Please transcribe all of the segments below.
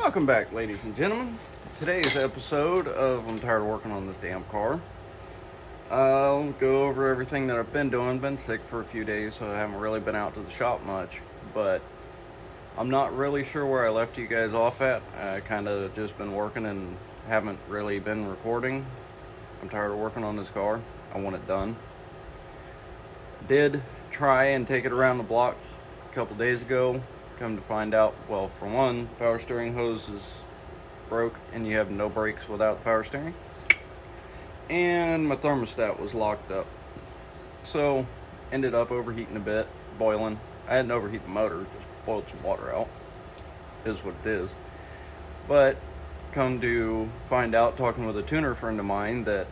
Welcome back, ladies and gentlemen. Today's episode of I'm Tired of Working on This Damn Car. I'll go over everything that I've been doing. Been sick for a few days, so I haven't really been out to the shop much. But I'm not really sure where I left you guys off at. I kind of just been working and haven't really been recording. I'm tired of working on this car. I want it done. Did try and take it around the block a couple days ago. Come to find out, well, for one, power steering hose is broke and you have no brakes without the power steering. And my thermostat was locked up. So, ended up overheating a bit, boiling. I hadn't overheated the motor, just boiled some water out. Is what it is. But, come to find out, talking with a tuner friend of mine, that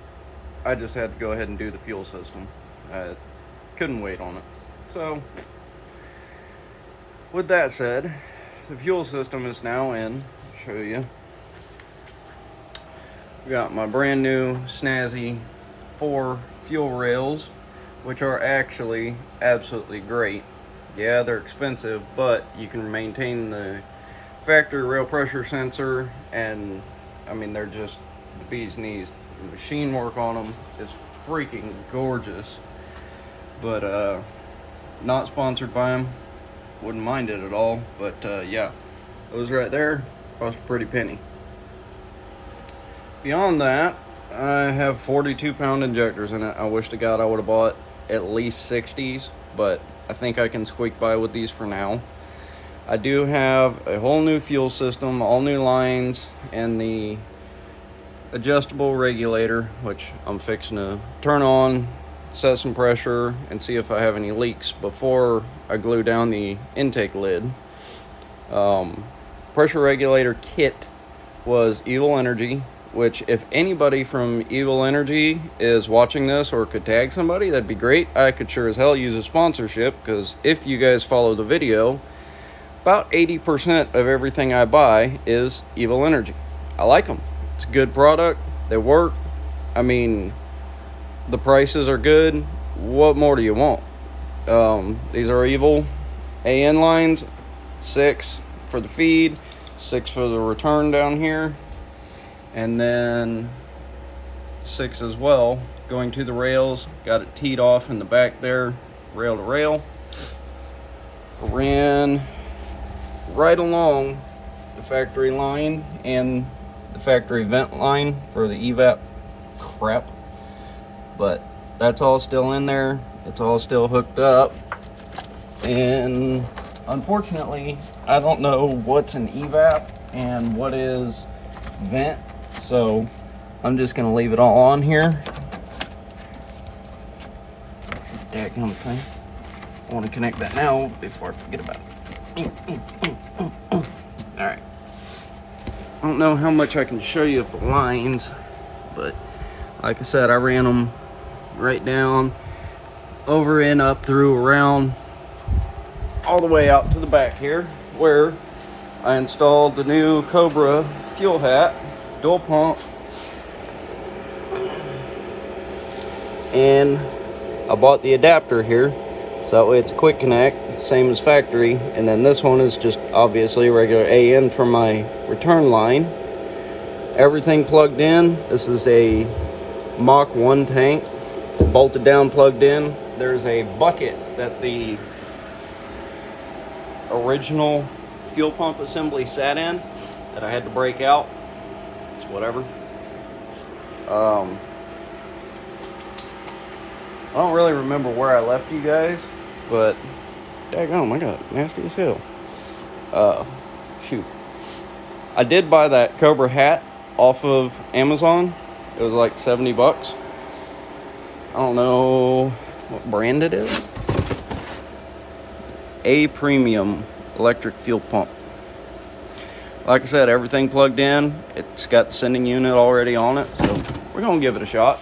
I just had to go ahead and do the fuel system. I couldn't wait on it. So, with that said, the fuel system is now in. I'll show you. Got my brand new snazzy 4 fuel rails, which are actually absolutely great. Yeah, they're expensive, but you can maintain the factory rail pressure sensor, and I mean, they're just the bee's knees. The machine work on them is freaking gorgeous. But not sponsored by them. Wouldn't mind it at all, but yeah, those right there cost a pretty penny. Beyond that, I have 42-pound injectors in it. I wish to God I would have bought at least 60s, but I think I can squeak by with these for now. I do have a whole new fuel system, all new lines, and the adjustable regulator, which I'm fixing to turn on, set some pressure, and see if I have any leaks before I glue down the intake lid. Pressure regulator kit was Evil Energy, which if anybody from Evil Energy is watching this or could tag somebody, that'd be great. I could sure as hell use a sponsorship, because if you guys follow the video, about 80% of everything I buy is Evil Energy. I like them. It's a good product. They work. I mean, the prices are good. What more do you want? These are Evil AN lines. 6 for the feed, 6 for the return down here, and then 6 as well going to the rails. Got it teed off in the back there, rail to rail. Ran right along the factory line and the factory vent line for the evap crap. But that's all still in there. It's all still hooked up. And unfortunately, I don't know what's an evap and what is vent. So I'm just going to leave it all on here. Dadgum thing. I want to connect that now before I forget about it. Alright. I don't know how much I can show you of the lines, but like I said, I ran them right down, over and up, through, around, all the way out to the back here, where I installed the new Cobra fuel hat, dual pump, and I bought the adapter here, so that way it's a quick connect, same as factory, and then this one is just obviously a regular AN for my return line. Everything plugged in. This is a Mach 1 tank, bolted down, plugged in. There's a bucket that the original fuel pump assembly sat in that I had to break out. It's whatever. I don't really remember where I left you guys, but daggone, I got nasty as hell. Shoot. I did buy that Cobra hat off of Amazon. It was like 70 bucks. I don't know what brand it is. A premium electric fuel pump. Like I said, everything plugged in. It's got the sending unit already on it, so we're gonna give it a shot.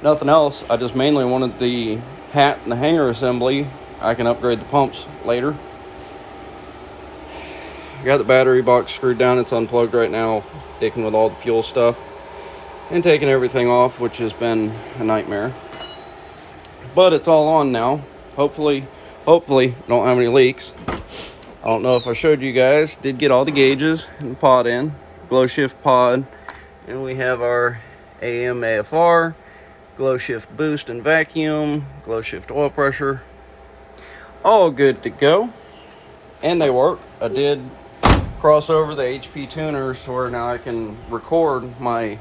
Nothing else. I just mainly wanted the hat and the hanger assembly. I can upgrade the pumps later. I got the battery box screwed down. It's unplugged right now, dicking with all the fuel stuff and taking everything off, which has been a nightmare. But it's all on now. Hopefully don't have any leaks. don't know if I showed you guys, did get all the gauges and the pod in, glow shift pod, and we have our AM AFR, glow shift boost and vacuum, glow shift oil pressure, all good to go, and they work. I did cross over the HP tuners to where now I can record my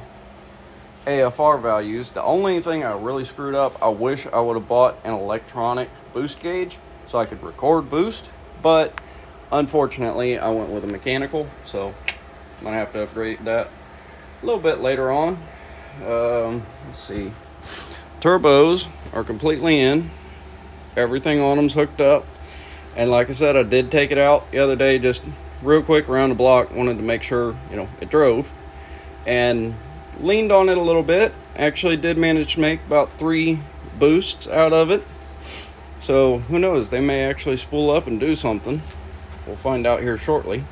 AFR values. The only thing I really screwed up, I wish I would have bought an electronic boost gauge so I could record boost, but unfortunately I went with a mechanical, so I'm gonna have to upgrade that a little bit later on. Let's see, turbos are completely in, everything on them's hooked up, and like I said, I did take it out the other day just real quick around the block, wanted to make sure, you know, it drove, and leaned on it a little bit. Actually did manage to make about 3 boosts out of it, so who knows, they may actually spool up and do something. We'll find out here shortly.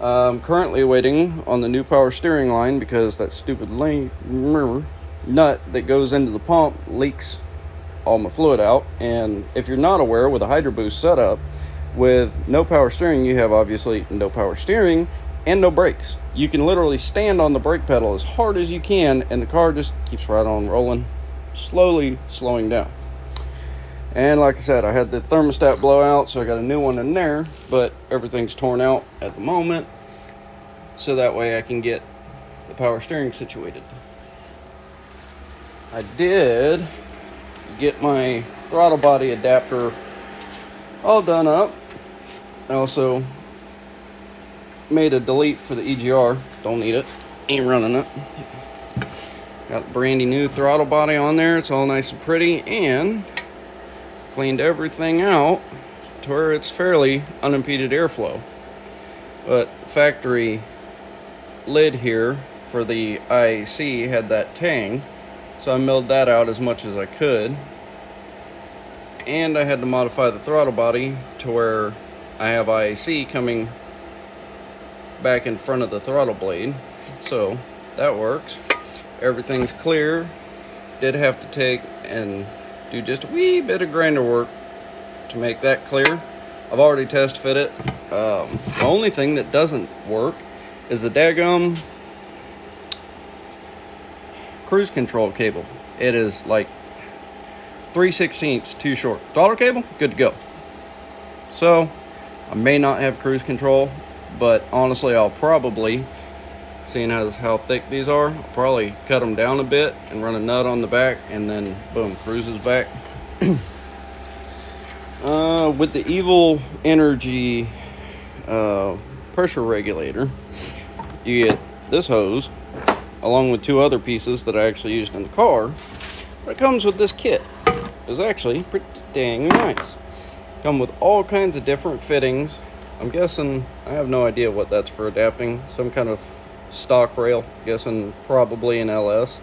I'm currently waiting on the new power steering line because that stupid nut that goes into the pump leaks all my fluid out. And if you're not aware, with a Hydro Boost setup with no power steering, you have obviously no power steering and no brakes. You can literally stand on the brake pedal as hard as you can and the car just keeps right on rolling, slowly slowing down. And like I said, I had the thermostat blow out, so I got a new one in there, but everything's torn out at the moment, so that way I can get the power steering situated. I did get my throttle body adapter all done up. I also made a delete for the EGR. Don't need it. Ain't running it. Got the brandy new throttle body on there. It's all nice and pretty, and cleaned everything out to where it's fairly unimpeded airflow. But factory lid here for the IAC had that tang, so I milled that out as much as I could. And I had to modify the throttle body to where I have IAC coming back in front of the throttle blade, so that works. Everything's clear. Did have to take and do just a wee bit of grinder work to make that clear. I've already test fit it. The only thing that doesn't work is the daggum cruise control cable. It is like 3/16 too short. Throttle cable, good to go. So I may not have cruise control, but honestly I'll probably, seeing how thick these are, I'll probably cut them down a bit and run a nut on the back, and then boom, cruises back. With the Evil Energy pressure regulator, you get this hose along with 2 other pieces that I actually used in the car. But it comes with this kit. It's actually pretty dang nice. Come with all kinds of different fittings. I'm guessing, I have no idea what that's for adapting, some kind of stock rail, guessing probably an LS,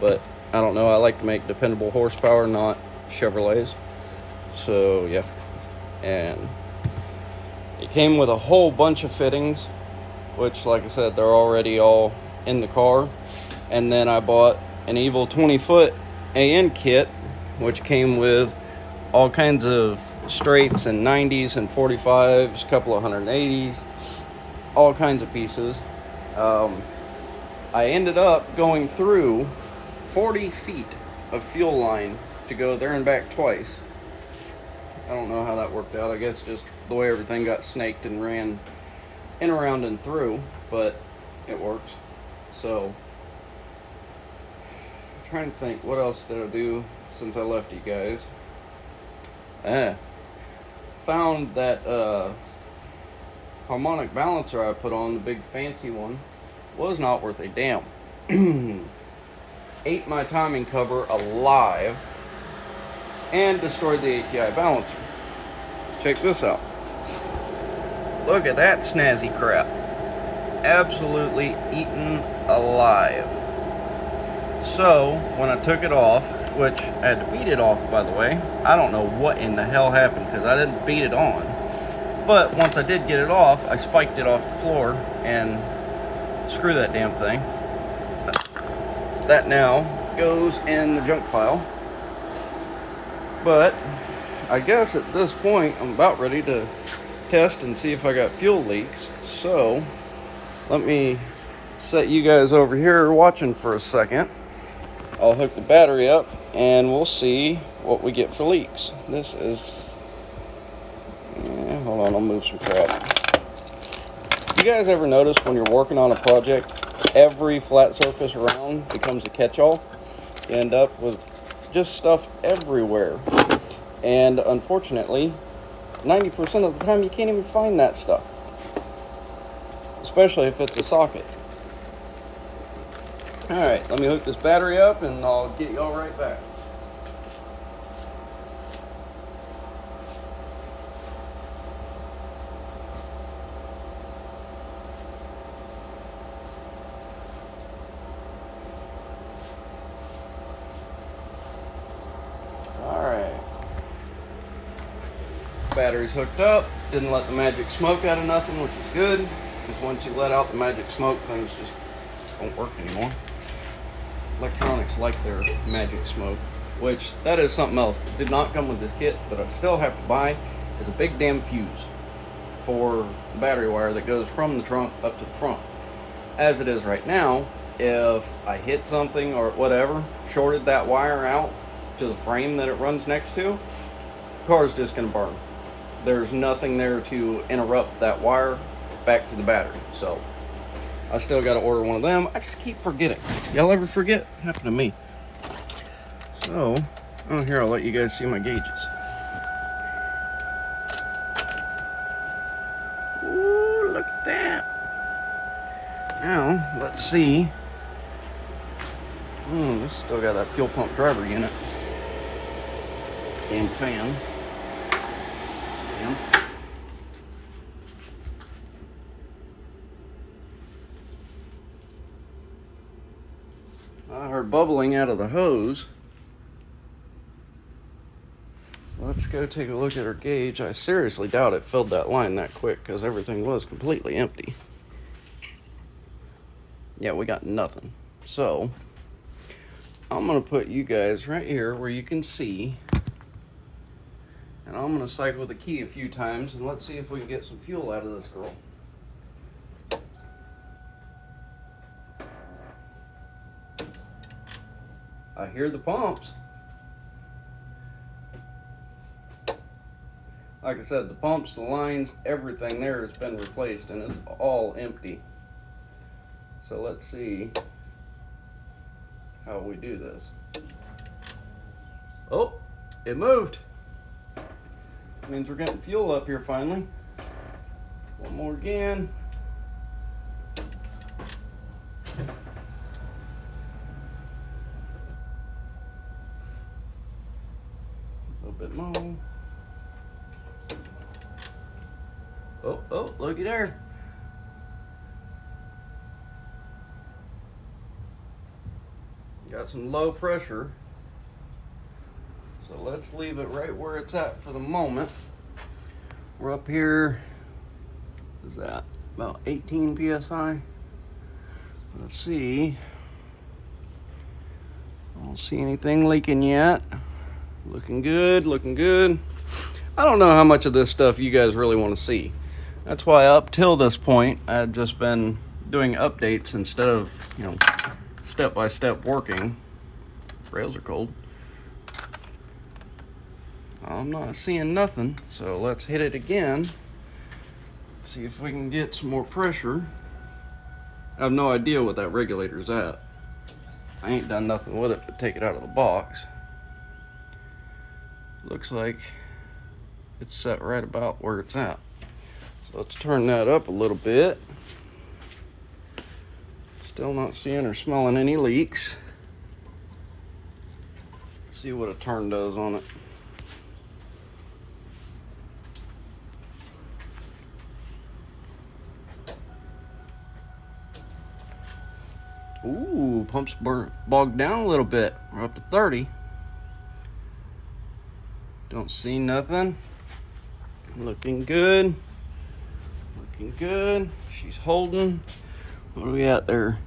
but I don't know. I like to make dependable horsepower, not Chevrolets. So yeah, and it came with a whole bunch of fittings, which like I said, they're already all in the car. And then I bought an Evil 20-foot AN kit, which came with all kinds of straights and 90s and 45s, a couple of 180s, all kinds of pieces. I ended up going through 40 feet of fuel line to go there and back twice. I don't know how that worked out. I guess just the way everything got snaked and ran in, around, and through, but it works. So, I'm trying to think, what else did I do since I left you guys? Found that harmonic balancer I put on, the big fancy one, was not worth a damn. Ate my timing cover alive and destroyed the ATI balancer. Check this out. Look at that snazzy crap. Absolutely eaten alive. So when I took it off, which I had to beat it off, by the way, I don't know what in the hell happened because I didn't beat it on. But once I did get it off, I spiked it off the floor, and screw that damn thing. That now goes in the junk pile. But I guess at this point I'm about ready to test and see if I got fuel leaks. So let me set you guys over here watching for a second. I'll hook the battery up and we'll see what we get for leaks. This is, hold on, I'll move some crap. You guys ever notice when you're working on a project, every flat surface around becomes a catch-all? You end up with just stuff everywhere. And unfortunately, 90% of the time you can't even find that stuff. Especially if it's a socket. Alright, let me hook this battery up and I'll get y'all right back. Alright. Battery's hooked up. Didn't let the magic smoke out of nothing, which is good. Because once you let out the magic smoke, things just don't work anymore. Electronics like their magic smoke, which that is something else that did not come with this kit, but I still have to buy, is a big damn fuse for battery wire that goes from the trunk up to the front. As it is right now, if I hit something or whatever, shorted that wire out to the frame that it runs next to, the car's just gonna burn. There's nothing there to interrupt that wire back to the battery. So I still got to order one of them. I just keep forgetting. Y'all ever forget? It happened to me. So, oh, here, I'll let you guys see my gauges. Ooh, look at that. Now, let's see. This still got that fuel pump driver unit and fan. Damn. I heard bubbling out of the hose. Let's go take a look at our gauge. I seriously doubt it filled that line that quick because everything was completely empty. Yeah, we got nothing. So, I'm going to put you guys right here where you can see. And I'm going to cycle the key a few times and let's see if we can get some fuel out of this girl. I hear the pumps. Like I said, the pumps, the lines, everything there has been replaced and it's all empty. So let's see how we do this. Oh, it moved. Means we're getting fuel up here finally. One more again. A little bit more. Oh, looky there. Got some low pressure. So let's leave it right where it's at for the moment. We're up here, what is that? About 18 PSI. Let's see. I don't see anything leaking yet. Looking good, looking good. I don't know how much of this stuff you guys really want to see. That's why up till this point, I've just been doing updates instead of, step-by-step working. Rails are cold. I'm not seeing nothing, so let's hit it again. See if we can get some more pressure. I have no idea what that regulator's at. I ain't done nothing with it but take it out of the box. Looks like it's set right about where it's at. So let's turn that up a little bit. Still not seeing or smelling any leaks. Let's see what a turn does on it. Ooh, pump's bogged down a little bit. We're up to 30. Don't see nothing. Looking good. Looking good. She's holding. What are we at there?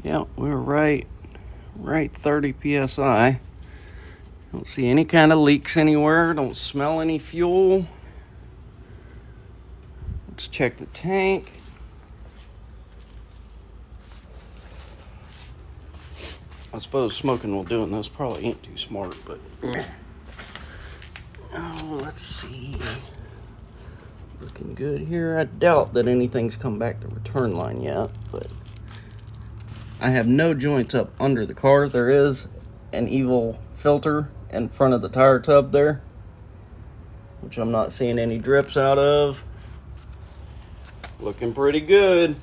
Yeah, we're right 30 PSI. Don't see any kind of leaks anywhere. Don't smell any fuel. Let's check the tank. I suppose smoking while doing this probably ain't too smart, but oh, let's see. Looking good here. I doubt that anything's come back to return line yet, but I have no joints up under the car. There is an evil filter in front of the tire tub there, which I'm not seeing any drips out of. Looking pretty good.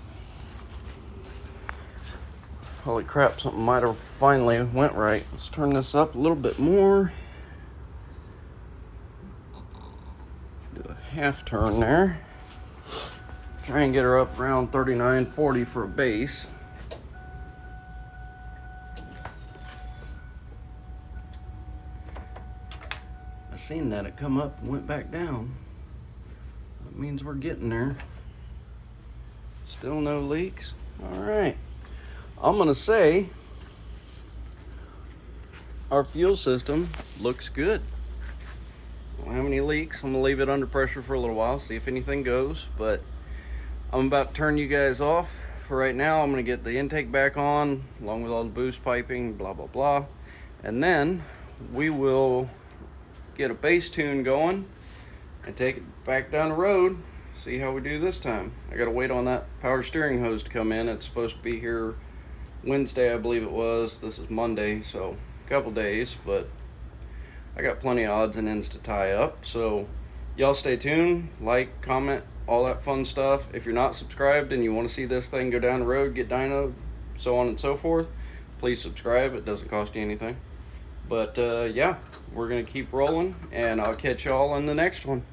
Holy crap, something might have finally went right. Let's turn this up a little bit more. Do a half turn there. Try and get her up around 39-40 for a base. I seen that it come up and went back down. That means we're getting there. Still no leaks. All right. I'm gonna say our fuel system looks good. Don't have any leaks. I'm gonna leave it under pressure for a little while, see if anything goes, but I'm about to turn you guys off. For right now, I'm gonna get the intake back on, along with all the boost piping, blah, blah, blah. And then we will get a bass tune going and take it back down the road, see how we do this time. I gotta wait on that power steering hose to come in. It's supposed to be here Wednesday, I believe it was. This is Monday, so a couple days, but I got plenty of odds and ends to tie up. So y'all stay tuned, like, comment, all that fun stuff. If you're not subscribed and you want to see this thing go down the road, get dynoed, so on and so forth, please subscribe. It doesn't cost you anything. But yeah, we're gonna keep rolling, and I'll catch y'all in the next one.